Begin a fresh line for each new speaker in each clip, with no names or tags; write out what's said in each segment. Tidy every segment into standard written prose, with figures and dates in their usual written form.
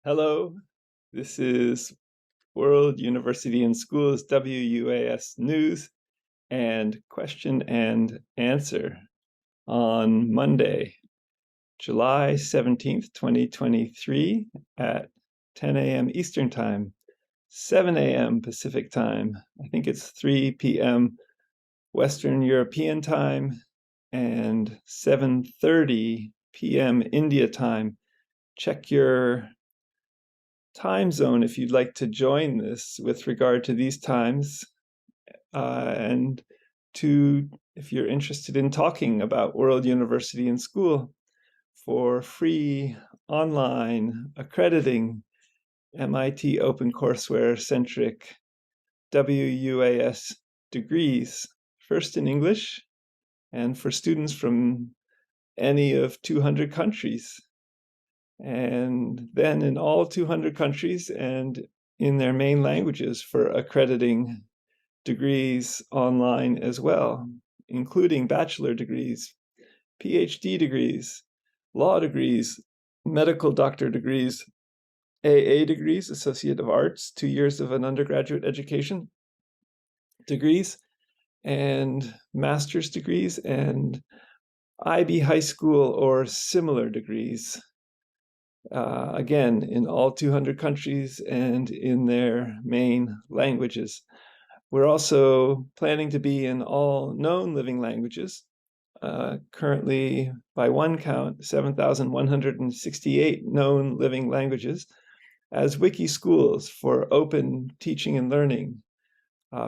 Hello, this is World University and Schools WUAS News and Question and Answer on Monday, July 17th, 2023 at 10 a.m. Eastern Time, 7 a.m. Pacific Time. I think it's 3 p.m. Western European Time and 7:30 p.m. India Time. Check your time zone if you'd like to join this with regard to these times, and if you're interested in talking about World University and School for free online accrediting MIT OpenCourseware centric WUAS degrees, first in English and for students from any of 200 countries. And then in all 200 countries and in their main languages for accrediting degrees online as well, including bachelor degrees, PhD degrees, law degrees, medical doctor degrees, AA degrees, Associate of Arts, 2 years of an undergraduate education degrees, and master's degrees, and IB high school or similar degrees. Again, in all 200 countries and in their main languages. We're also planning to be in all known living languages. Currently, by one count, 7,168 known living languages as wiki schools for open teaching and learning,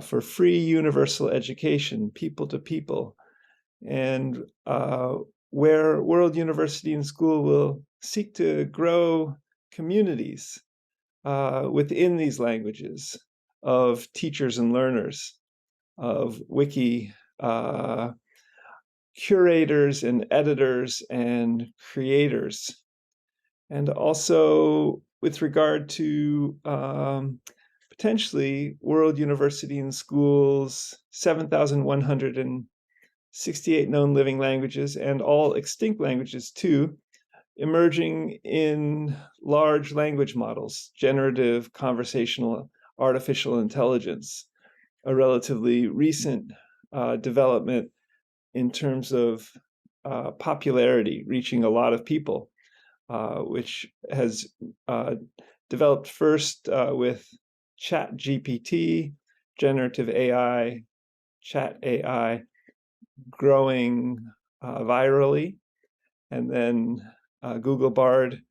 for free universal education, people to people, and where World University and School will seek to grow communities within these languages of teachers and learners, of wiki curators and editors and creators. And also with regard to potentially World University and School's 7,168 known living languages and all extinct languages too, emerging in large language models, generative conversational artificial intelligence, a relatively recent development in terms of popularity, reaching a lot of people, which has developed first with ChatGPT, generative AI, chat AI, growing virally, and then Google Bard,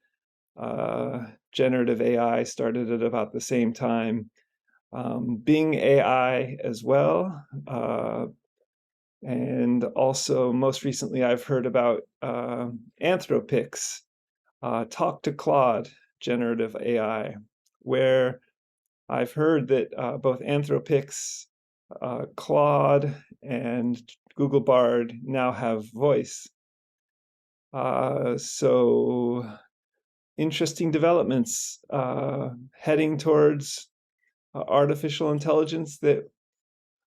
generative AI started at about the same time. Bing AI as well. And also, most recently, I've heard about Anthropix, Talk to Claude, generative AI, where I've heard that both Anthropix, Claude, and Google Bard now have voice. So interesting developments heading towards artificial intelligence that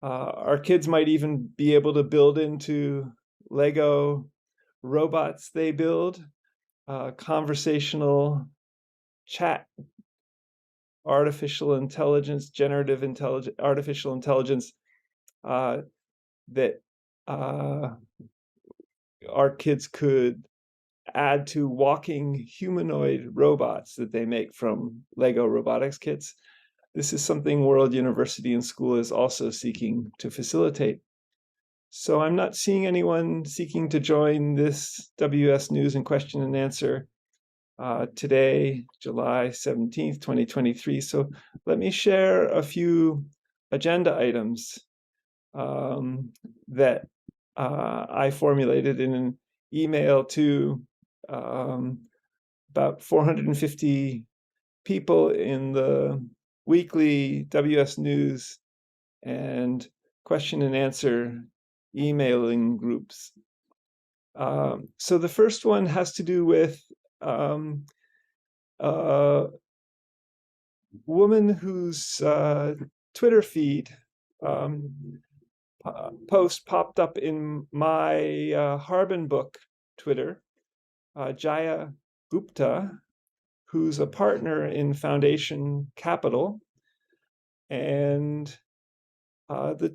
our kids might even be able to build into Lego robots they build, conversational chat, artificial intelligence, generative intelligence, artificial intelligence that our kids could add to walking humanoid robots that they make from Lego robotics kits. This is something World University and School is also seeking to facilitate. So I'm not seeing anyone seeking to join this WS News and Question and Answer today, July 17th, 2023. So let me share a few agenda items that I formulated in an email to about 450 people in the weekly WS News and Question and Answer emailing groups. So the first one has to do with a woman whose Twitter feed post popped up in my Harbin book Twitter, Jaya Gupta, who's a partner in Foundation Capital. And the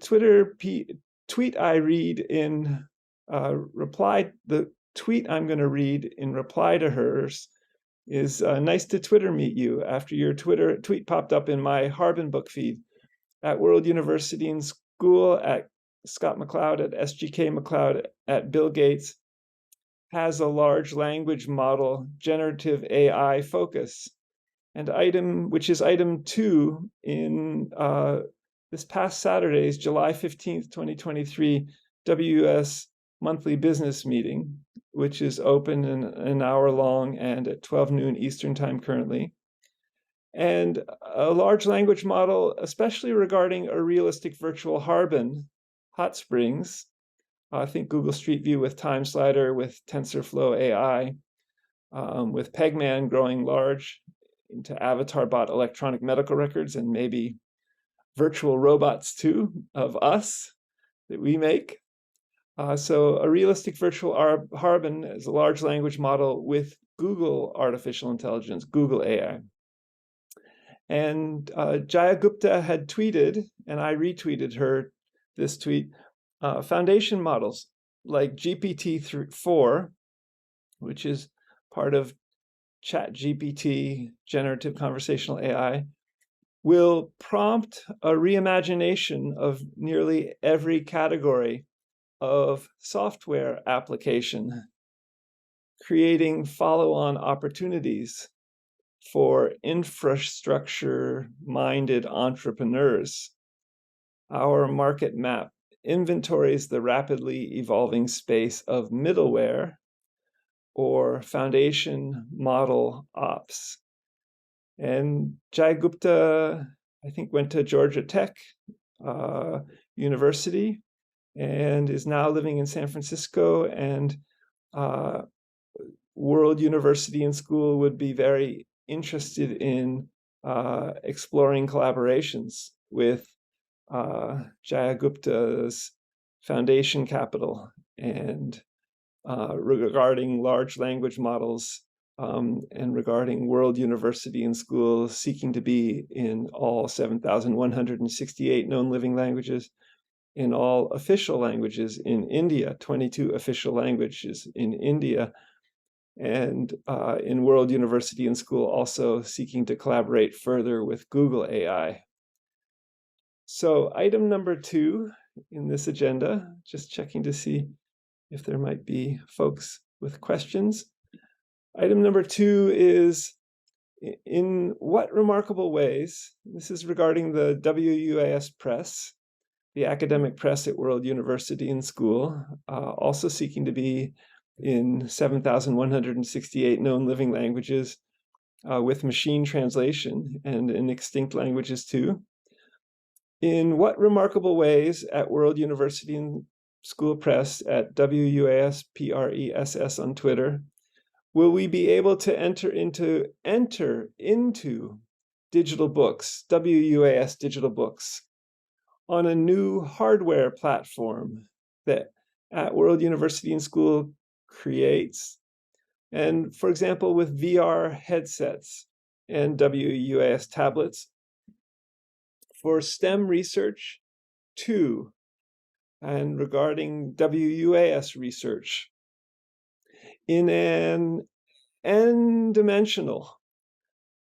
tweet I read in the tweet I'm going to read in reply to hers is nice to Twitter meet you after your tweet popped up in my Harbin book feed at World University and School, at Scott McCloud, at SGK McCloud, at Bill Gates, has a large language model generative AI focus. And which is item 2 in this past Saturday's July 15th, 2023 WUS monthly business meeting, which is open and an hour long and at 12 noon Eastern time currently. And a large language model, especially regarding a realistic virtual Harbin, Hot Springs, I think Google Street View with Time Slider, with TensorFlow AI, with Pegman growing large into avatar bot electronic medical records, and maybe virtual robots too of us that we make. So a realistic virtual Harbin is a large language model with Google artificial intelligence, Google AI. And Jaya Gupta had tweeted, and I retweeted this tweet, foundation models like GPT-4, which is part of ChatGPT, generative conversational AI, will prompt a reimagination of nearly every category of software application, creating follow-on opportunities for infrastructure-minded entrepreneurs. Our market map inventories the rapidly evolving space of middleware or foundation model ops. And Jai Gupta, I think, went to Georgia Tech University and is now living in San Francisco, and World University and School would be very interested in exploring collaborations with Jaya Gupta's Foundation Capital and regarding large language models and regarding World University and School seeking to be in all 7,168 known living languages, in all official languages in India, 22 official languages in India, and in World University and School also seeking to collaborate further with Google AI. So item number 2 in this agenda, just checking to see if there might be folks with questions. Item number 2 is, in what remarkable ways, this is regarding the WUAS press, the academic press at World University and School, also seeking to be in 7,168 known living languages with machine translation and in extinct languages too. In what remarkable ways at World University and School Press at WUAS PRESS on Twitter will we be able to enter into digital books, WUAS digital books, on a new hardware platform that at World University and School creates? And for example, with VR headsets and WUAS tablets for STEM research too, and regarding WUAS research in an n-dimensional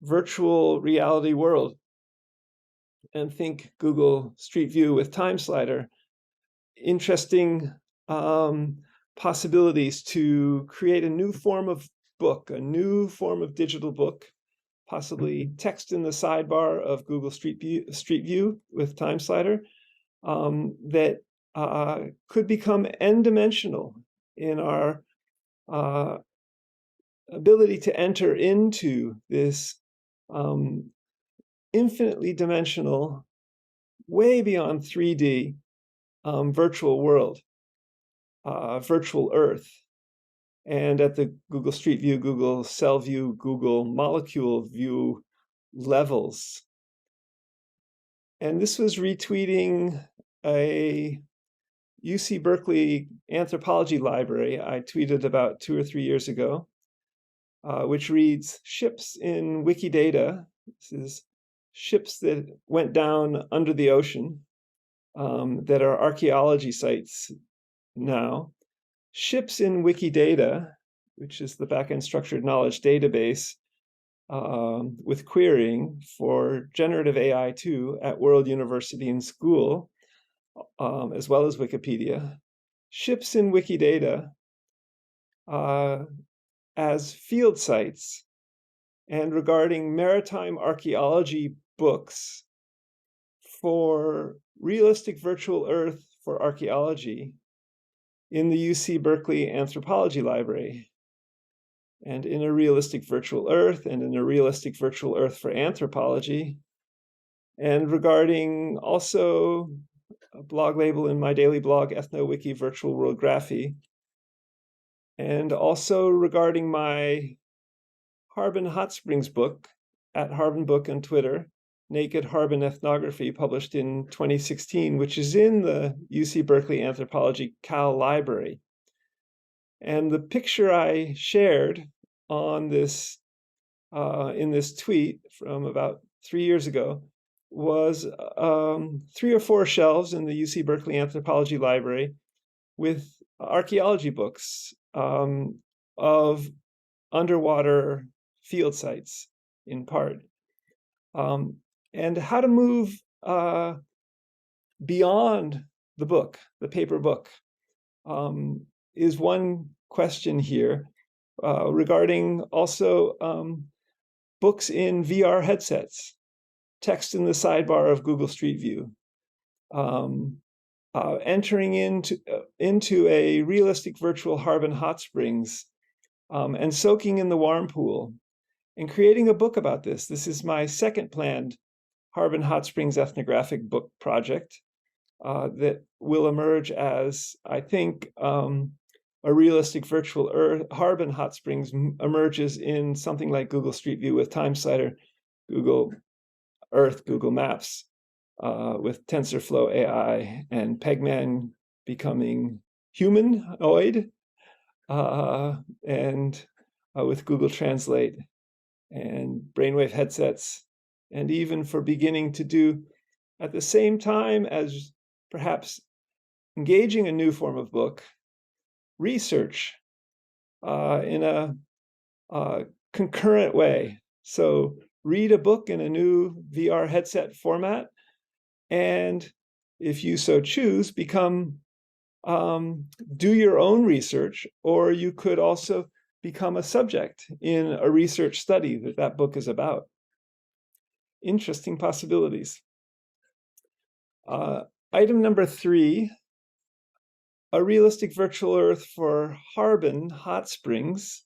virtual reality world. And think Google Street View with Time Slider, interesting possibilities to create a new form of book, a new form of digital book, possibly text in the sidebar of Google Street View with Time Slider, that could become n-dimensional in our ability to enter into this infinitely dimensional, way beyond 3D virtual world, virtual Earth. And at the Google Street View, Google Cell View, Google Molecule View levels. And this was retweeting a UC Berkeley anthropology library I tweeted about 2 or 3 years ago, which reads, ships in Wikidata. This is ships that went down under the ocean that are archaeology sites now. Ships in Wikidata, which is the backend structured knowledge database with querying for generative AI too at World University and School, as well as Wikipedia. Ships in Wikidata as field sites, and regarding maritime archaeology books for realistic virtual Earth for archaeology in the UC Berkeley Anthropology Library, and in a realistic virtual Earth, and in a realistic virtual Earth for anthropology, and regarding also a blog label in my daily blog, EthnoWiki Virtual World Graphy, and also regarding my Harbin Hot Springs book at Harbin Book on Twitter, Naked Harbin Ethnography, published in 2016, which is in the UC Berkeley Anthropology Cal Library. And the picture I shared on this in this tweet from about 3 years ago was 3 or 4 shelves in the UC Berkeley Anthropology Library with archaeology books of underwater field sites in part. And how to move beyond the book, the paper book, is one question here regarding also books in VR headsets, text in the sidebar of Google Street View, entering into a realistic virtual Harbin Hot Springs and soaking in the warm pool and creating a book about this. This is my second planned Harbin Hot Springs ethnographic book project that will emerge as, I think, a realistic virtual Harbin Hot Springs emerges in something like Google Street View with TimeSlider, Google Earth, Google Maps, with TensorFlow AI, and Pegman becoming humanoid, and with Google Translate and brainwave headsets, and even for beginning to do at the same time as perhaps engaging a new form of book, research in a concurrent way. So read a book in a new VR headset format, and if you so choose, become do your own research, or you could also become a subject in a research study that book is about. Interesting possibilities. Item number 3, a realistic virtual Earth for Harbin Hot Springs,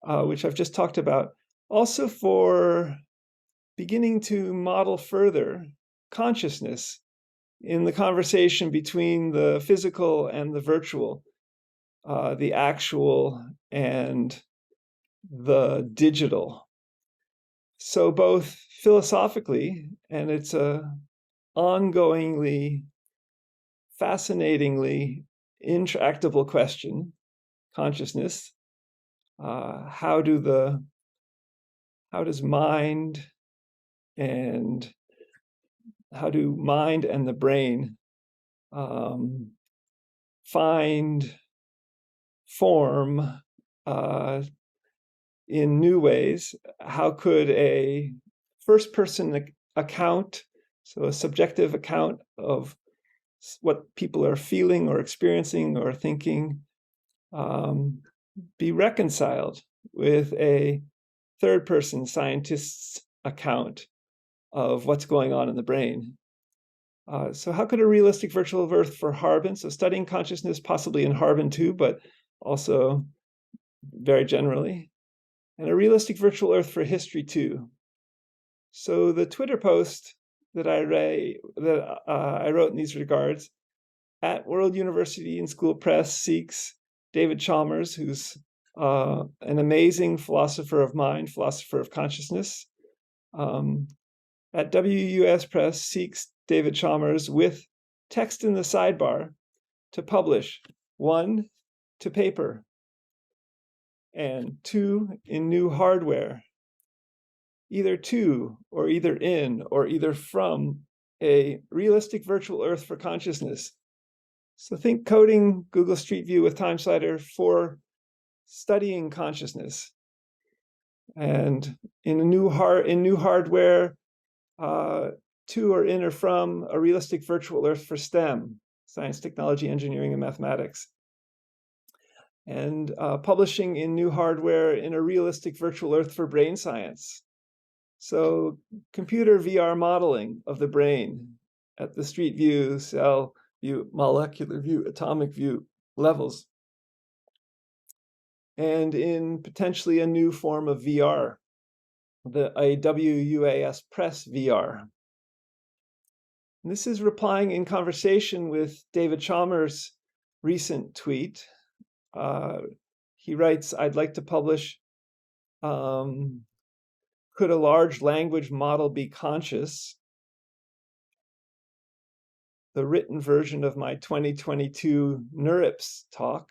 which I've just talked about, also for beginning to model further consciousness in the conversation between the physical and the virtual, the actual and the digital. So both philosophically, and it's a ongoingly, fascinatingly intractable question, consciousness, how does mind and the brain find form in new ways? How could a first-person account, so a subjective account of what people are feeling or experiencing or thinking, be reconciled with a third-person scientist's account of what's going on in the brain? So how could a realistic virtual Earth for Harbin, so studying consciousness possibly in Harbin too, but also very generally, and a realistic virtual Earth for history too. So the Twitter post that I wrote in these regards at World University and School Press seeks David Chalmers, who's an amazing philosopher of mind, philosopher of consciousness. At WUS Press seeks David Chalmers with text in the sidebar to publish 1 to paper. and 2 in new hardware, either to, or either in, or either from a realistic virtual Earth for consciousness. So think coding Google Street View with TimeSlider for studying consciousness. And in new hardware, to or in or from a realistic virtual Earth for STEM, science, technology, engineering, and mathematics. And publishing in new hardware in a realistic virtual Earth for brain science. So computer VR modeling of the brain at the street view, cell view, molecular view, atomic view levels. And in potentially a new form of VR, a WUAS Press VR. And this is replying in conversation with David Chalmers' recent tweet. He writes, I'd like to publish, could a large language model be conscious? The written version of my 2022 NeurIPS talk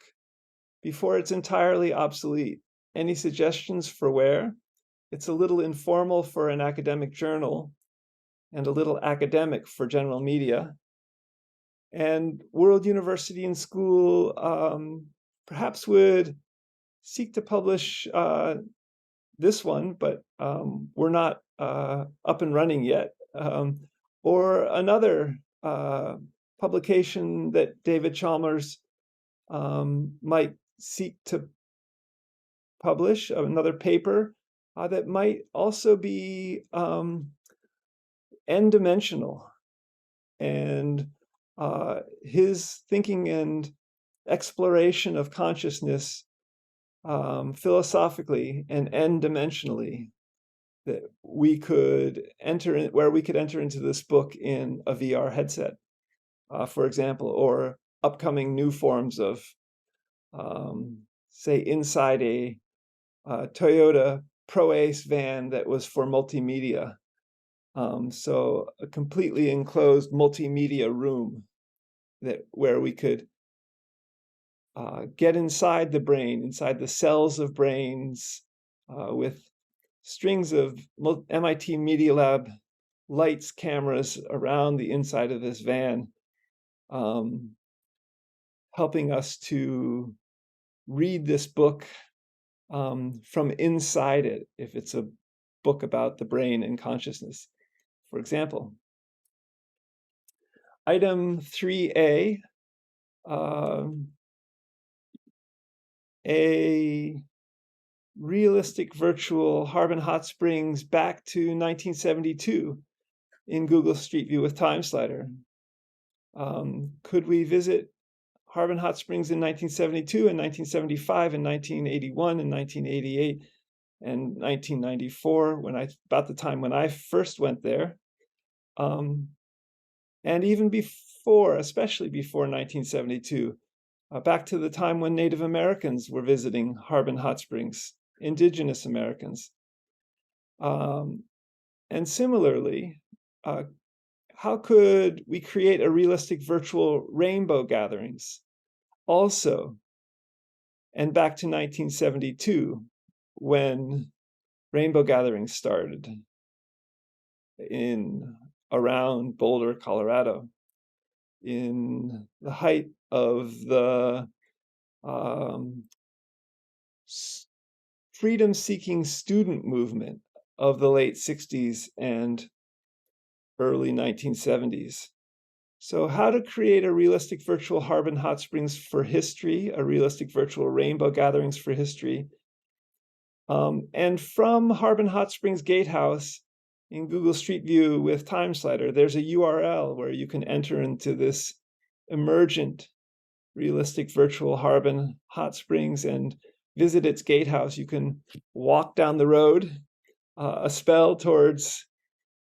before it's entirely obsolete. Any suggestions for where? It's a little informal for an academic journal and a little academic for general media. And World University and School perhaps would seek to publish this one, but we're not up and running yet. Or another publication that David Chalmers might seek to publish, another paper that might also be n-dimensional. And his thinking and exploration of consciousness philosophically and n-dimensionally, that we could enter in, where we could enter into this book in a VR headset, for example, or upcoming new forms of, say, inside a Toyota ProAce van that was for multimedia. So a completely enclosed multimedia room where we could get inside the brain, inside the cells of brains, with strings of MIT Media Lab lights, cameras around the inside of this van, helping us to read this book from inside it, if it's a book about the brain and consciousness, for example. Item 3A, a realistic virtual Harbin Hot Springs back to 1972 in Google Street View with TimeSlider. Could we visit Harbin Hot Springs in 1972 and 1975 and 1981 and 1988 and 1994, about the time when I first went there, and even before, especially before 1972, back to the time when Native Americans were visiting Harbin Hot Springs, Indigenous Americans. And similarly, how could we create a realistic virtual rainbow gatherings also, and back to 1972, when rainbow gatherings started around Boulder, Colorado, in the height of the freedom-seeking student movement of the late 60s and early 1970s. So how to create a realistic virtual Harbin Hot Springs for history, a realistic virtual rainbow gatherings for history. And from Harbin Hot Springs Gatehouse in Google Street View with TimeSlider, there's a URL where you can enter into this emergent realistic virtual Harbin Hot Springs and visit its gatehouse. You can walk down the road a spell towards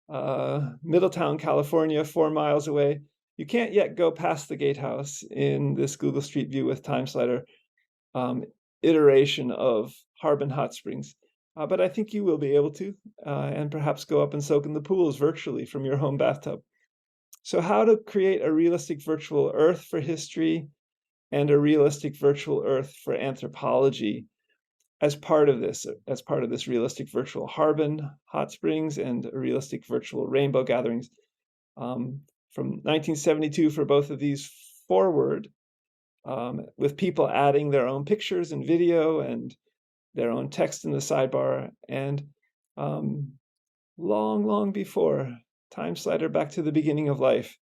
Middletown, California, 4 miles away. You can't yet go past the gatehouse in this Google Street View with TimeSlider iteration of Harbin Hot Springs. But I think you will be able to, and perhaps go up and soak in the pools virtually from your home bathtub. So how to create a realistic virtual Earth for history and a realistic virtual Earth for anthropology. as part of this realistic virtual Harbin hot springs and a realistic virtual rainbow gatherings. From 1972 for both of these forward, with people adding their own pictures and video and their own text in the sidebar, and long before, time slider back to the beginning of life,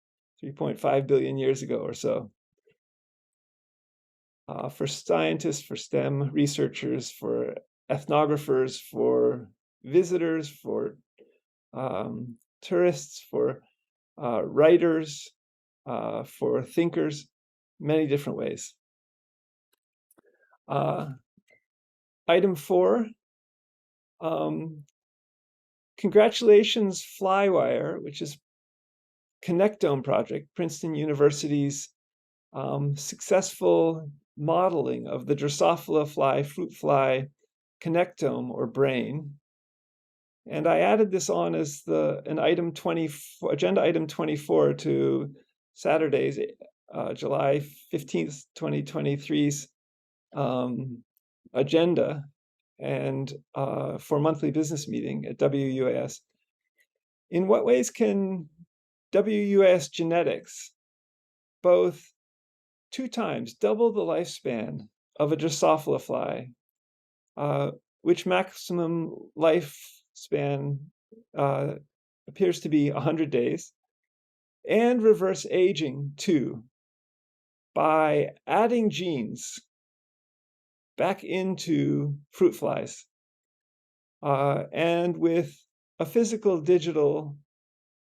3.5 billion years ago or so. For scientists, for STEM researchers, for ethnographers, for visitors, for tourists, for writers, for thinkers, many different ways. Item 4, congratulations Flywire, which is Connectome project, Princeton University's successful modeling of the Drosophila fly, fruit fly, connectome or brain. And I added this on as an item 24, agenda item 24 to Saturday's July 15th, 2023's agenda and for monthly business meeting at WUAS. In what ways can WUAS genetics both 2 times double the lifespan of a Drosophila fly, which maximum lifespan appears to be 100 days, and reverse aging too, by adding genes back into fruit flies, and with a physical digital,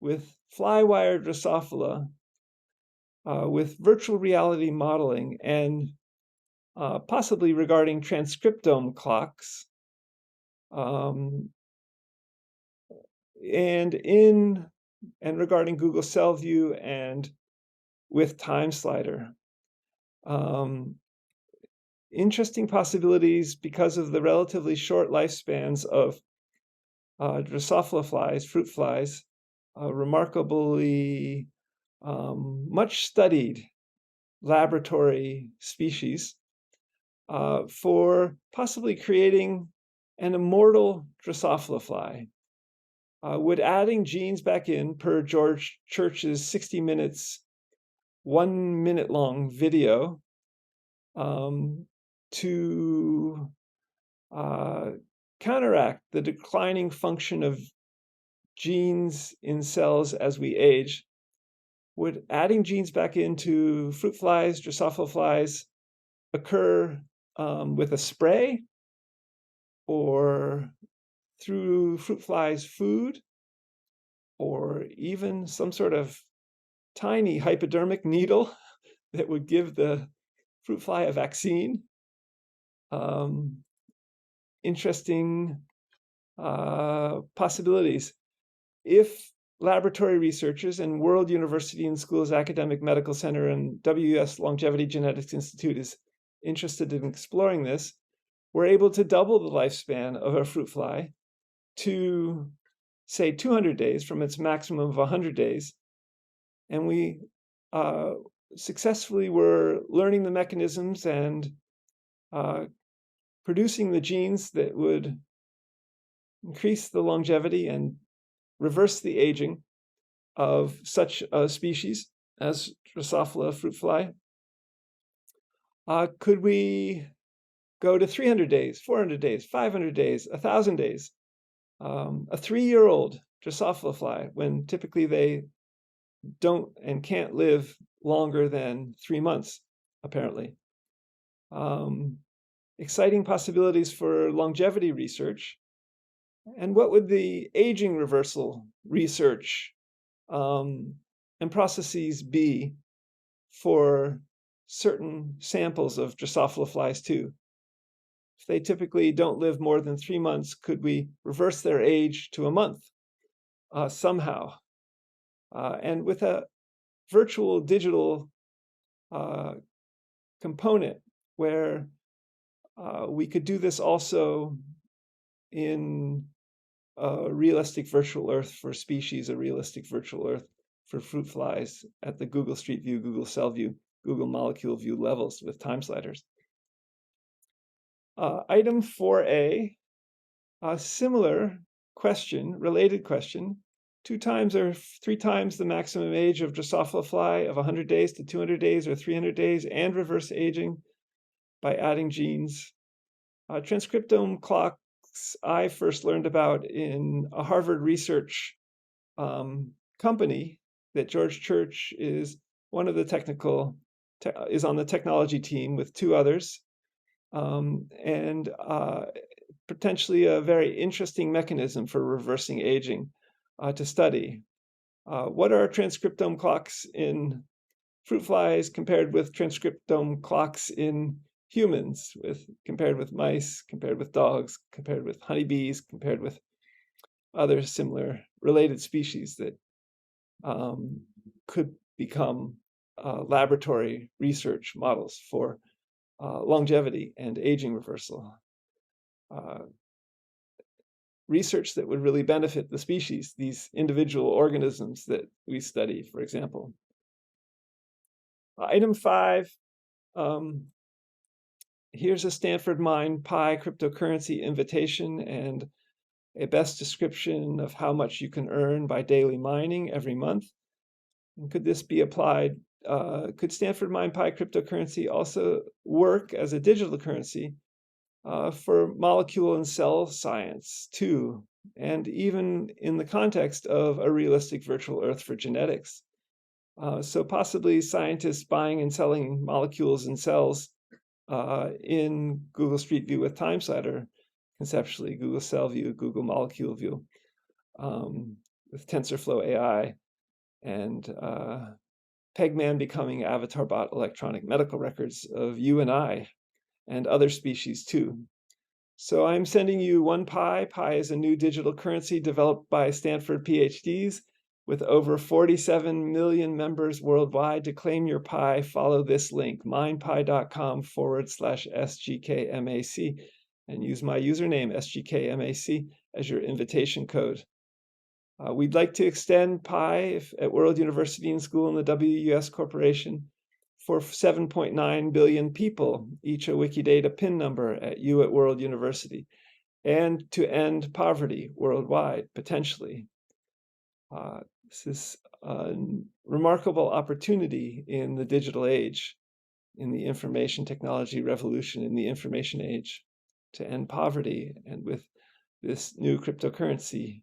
with Flywire Drosophila, with virtual reality modeling, and possibly regarding transcriptome clocks, and regarding Google Cell View and with Time Slider. Interesting possibilities because of the relatively short lifespans of Drosophila flies, fruit flies, remarkably much studied laboratory species, for possibly creating an immortal Drosophila fly. Would adding genes back in per George Church's 60 minutes, 1 minute long video, to counteract the declining function of genes in cells as we age, would adding genes back into fruit flies, Drosophila flies, occur with a spray or through fruit flies' food, or even some sort of tiny hypodermic needle that would give the fruit fly a vaccine? Interesting possibilities. If laboratory researchers and World University and Schools Academic Medical Center and WUS Longevity Genetics Institute is interested in exploring this, we're able to double the lifespan of a fruit fly to, say, 200 days from its maximum of 100 days. And we successfully were learning the mechanisms and producing the genes that would increase the longevity and reverse the aging of such a species as Drosophila fruit fly. Could we go to 300 days, 400 days, 500 days, 1,000 days? A 3-year-old Drosophila fly, when typically they don't and can't live longer than 3 months, apparently. Exciting possibilities for longevity research. And what would the aging reversal research and processes be for certain samples of Drosophila flies too? If they typically don't live more than 3 months, could we reverse their age to a month somehow? And with a virtual digital component where we could do this also in a realistic virtual Earth for species, a realistic virtual Earth for fruit flies at the Google Street View, Google Cell View, Google Molecule View levels with time sliders. Item 4A, a similar question, related question, 2 times or 3 times the maximum age of Drosophila fly of 100 days to 200 days or 300 days and reverse aging by adding genes. Transcriptome clocks I first learned about in a Harvard research company that George Church is one of the is on the technology team with 2 others, and potentially a very interesting mechanism for reversing aging to study. What are transcriptome clocks in fruit flies compared with transcriptome clocks in humans, compared with mice, compared with dogs, compared with honeybees, compared with other similar related species that could become laboratory research models for longevity and aging reversal. Research that would really benefit the species, these individual organisms that we study, for example. Item 5, here's a Stanford MindPy cryptocurrency invitation and a best description of how much you can earn by daily mining every month. And could this be applied? Could Stanford MindPy cryptocurrency also work as a digital currency for molecule and cell science too, and even in the context of a realistic virtual Earth for genetics? So possibly scientists buying and selling molecules and cells in Google Street View with TimeSlider, conceptually Google Cell View, Google Molecule View, with TensorFlow AI, and Pegman becoming avatar bot electronic medical records of you and I and other species too. So I'm sending you one Pi. Pi is a new digital currency developed by Stanford PhDs with over 47 million members worldwide. To claim your Pi, follow this link, mindpi.com/SGKMAC, and use my username, SGKMAC, as your invitation code. We'd like to extend Pi at World University and School and the WUS Corporation for 7.9 billion people, each a Wikidata PIN number at World University, and to end poverty worldwide, potentially. This is a remarkable opportunity in the digital age, in the information technology revolution, in the information age, to end poverty, and with this new cryptocurrency,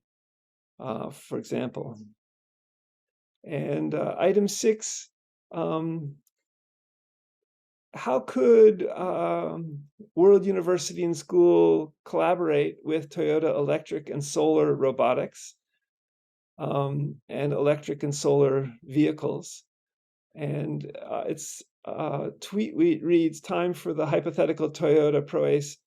for example. And item 6, how could World University and School collaborate with Toyota electric and solar robotics and electric and solar vehicles? And its tweet reads, time for the hypothetical Toyota ProAce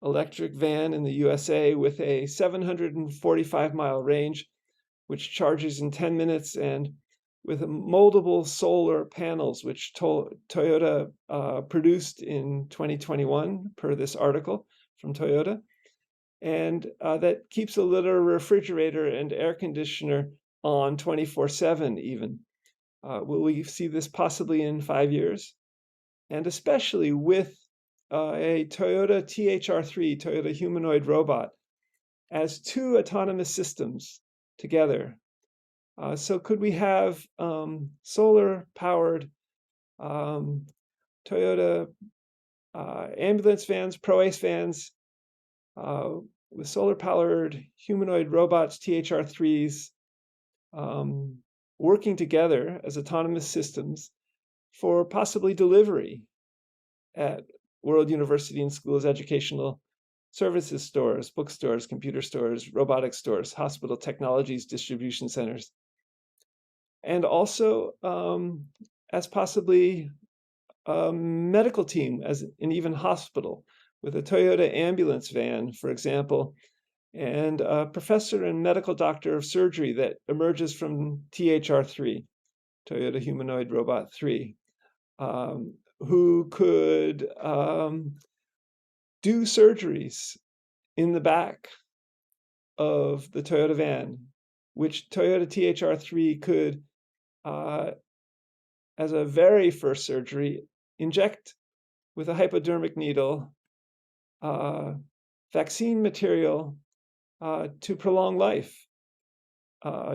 electric van in the USA with a 745-mile range, which charges in 10 minutes, and with moldable solar panels, which Toyota produced in 2021, per this article from Toyota, and that keeps a little refrigerator and air conditioner on 24/7 even. Will we see this possibly in 5 years? And especially with a Toyota THR3, Toyota humanoid robot, as 2 autonomous systems together. So could we have solar-powered Toyota ambulance vans, ProAce vans, with solar-powered humanoid robots, THR3s, working together as autonomous systems for possibly delivery at World University and School's educational services stores, bookstores, computer stores, robotics stores, hospital technologies, distribution centers. And also as possibly a medical team, as an even hospital, with a Toyota ambulance van, for example, and a professor and medical doctor of surgery that emerges from THR3, Toyota Humanoid Robot 3, who could do surgeries in the back of the Toyota van, which Toyota THR3 could, as a very first surgery, inject with a hypodermic needle vaccine material to prolong life,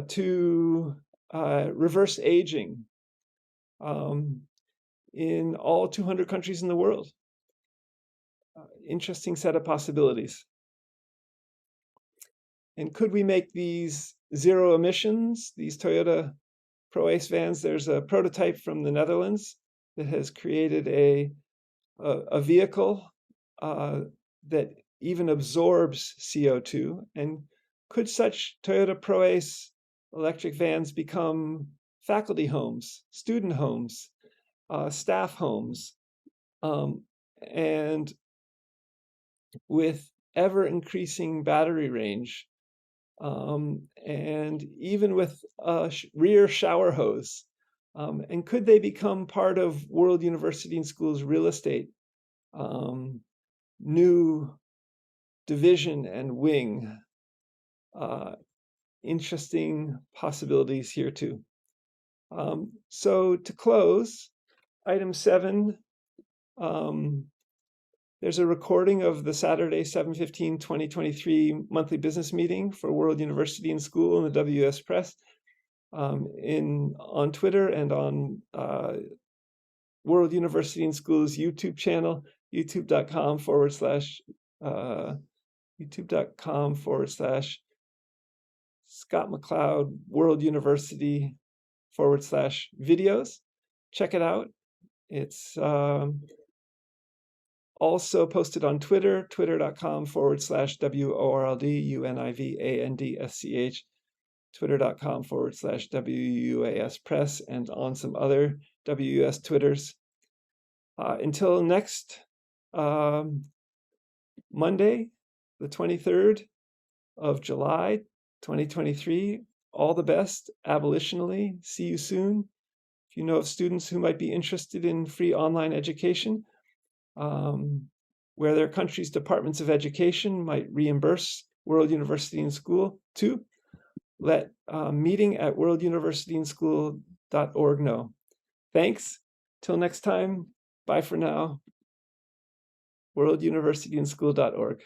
to reverse aging in all 200 countries in the world. Interesting set of possibilities. And could we make these zero emissions, these Toyota ProAce vans? There's a prototype from the Netherlands that has created a vehicle that even absorbs CO2. And could such Toyota ProAce electric vans become faculty homes, student homes, staff homes, and with ever increasing battery range, and even with a rear shower hose? And could they become part of World University and Schools real estate, new division and wing? Interesting possibilities here too. So to close, item 7, there's a recording of the Saturday, 7/15/2023 monthly business meeting for World University and School and the WUS Press on Twitter and on World University and School's YouTube channel, youtube.com/Scott McLeod World University /videos. Check it out. It's also posted on Twitter, twitter.com/WORLDUNIVANDSCH, twitter.com/WUAS Press, and on some other WUS Twitters. Until next Monday, the 23rd of July, 2023, all the best abolitionally. See you soon. If you know of students who might be interested in free online education, where their country's departments of education might reimburse World University and School too, let meeting@worlduniversityandschool.org know. Thanks. Till next time. Bye for now. worlduniversityandschool.org.